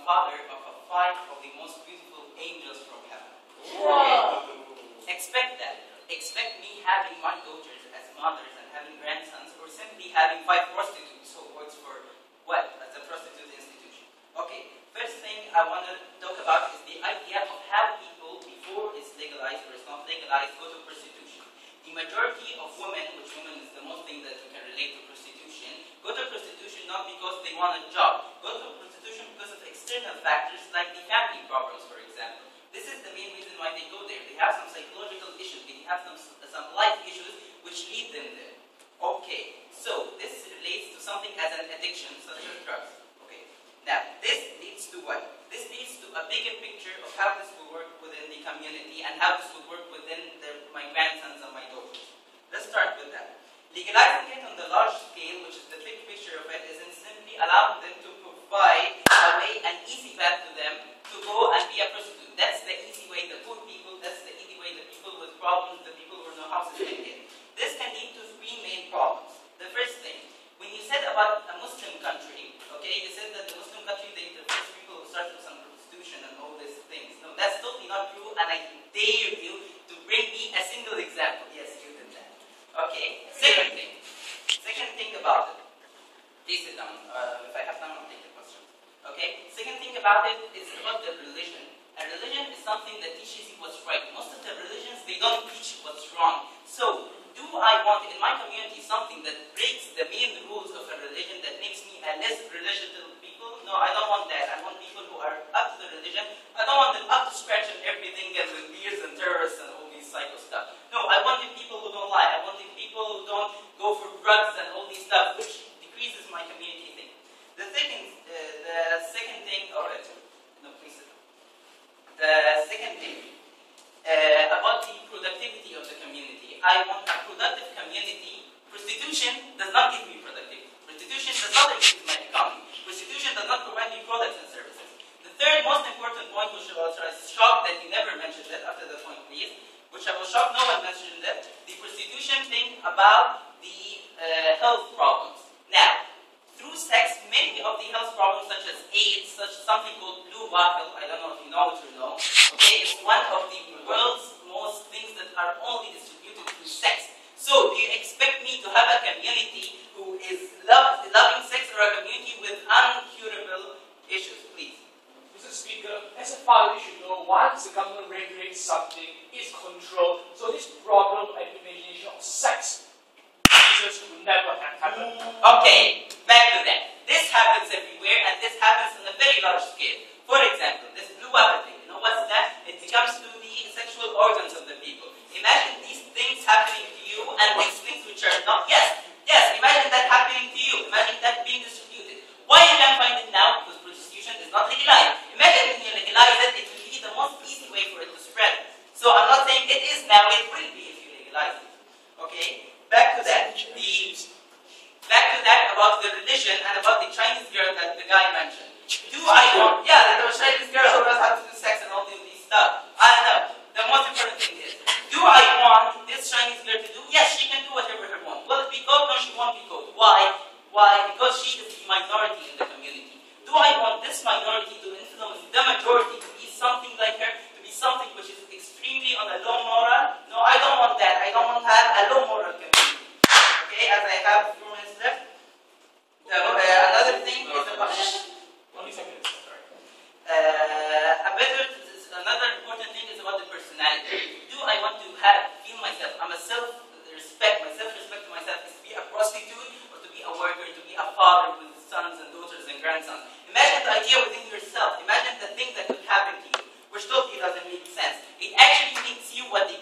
father of five of the most beautiful angels from heaven. Wow. Expect that. Expect me having my daughters as mothers and having grandsons, or simply having 5 prostitutes who works for what? As a prostitute institution. Okay, first thing I want to talk about is the idea of how people, before it's legalized or it's not legalized, go to prostitution. The majority of women, which women is the most thing that we can relate to prostitution, go to prostitution not because they want a job, go to prostitution because of external factors like the family problems, for example. This is the main reason why they go there. They have some psychological issues, they have some life issues which lead them there. Okay, so this relates to something as an addiction, such as drugs. Okay, now this leads to what? This leads to a bigger picture of how this will work within the community and how this will work within my grandsons and my daughters. Let's start with that. Legalizing it on the large scale, which is the big picture of it, is in simply allowing them to provide a way, an easy path to them to go and be a prostitute. That's the easy way, the poor people, that's the easy way, the people with problems, the people who have no houses can get. This can lead to 3 main problems. The first thing, when you said about a Muslim country, okay, you said that the Muslim country, they the first people who started with some prostitution and all these things. No, that's totally not true, and I dare you to bring me a single example. Yes, you did that. Okay, second thing about it. Please sit down. If I have time, I'll take the questions. Okay, second thing about it is about the religion. A religion is something that teaches you what's right. Most of the religions, they don't teach what's wrong. So, do I want in my community something that breaks the main rules of a religion, that makes me a less religious people? No, I don't want that. I want people who are up to the religion. I don't want them up to scratch and everything and with beers and terrorists and all these psycho stuff. No, I want the people who don't lie. I want the people who don't go for drugs and all these stuff, which decreases my community thing. The second thing, alright, no, please sit down. The second thing, about the productivity of the community. I want a productive community. Prostitution does not give me productivity. Prostitution does not increase my economy. Prostitution does not provide me products and services. The third most important point, which I was shocked that you never mentioned it, after that point please, which I was shocked no one mentioned it, the prostitution thing about the health problems. Now, through sex, many of the health problems such as AIDS, something called blue bottle, I don't know if you know it or no, okay, it's one of the world's most things that are only distributed through sex. So, do you expect me to have a community who is loving sex, or a community with uncurable issues? Please. Mr. Speaker, as a father, you should know once the government regulates something, it's controlled. So this problem and imagination of sex just will never happen. Okay, back to that. This happens everywhere, and this happens on a very large scale. For example, this blue water thing, you know what's that? It comes to the sexual organs of the people. Imagine these things happening to you, and these things which are not, yes, imagine that happening to you. Imagine that being distributed. Why you can't find it now? Because prostitution is not legalized. Imagine when you legalize it, it will be the most easy way for it to spread. So I'm not saying it is now, it will be if you legalize it. Okay? Back to that. About the religion and about the Chinese girl that the guy mentioned. Do I want, there was Chinese girl who knows how to do sex and all these stuff. I don't know. The most important thing is, do I want this Chinese girl to do? Yes, she can do whatever her wants. Will it be good? No, she won't be good. Why? Because she is the minority in the community. Do I want this minority to influence the majority to be something like her, to be something which is extremely on a low moral? No, I don't want that. I don't want to have a low moral community. Okay, as I have 4 minutes left. Another thing is about... Only 10 minutes, sorry. Another important thing is about the personality. Do I want to feel myself, I'm a self-respect to myself is to be a prostitute, or to be a worker, to be a father with sons and daughters and grandsons? Imagine the idea within yourself. Imagine the thing that could happen to you, which totally doesn't make sense. It actually makes you what the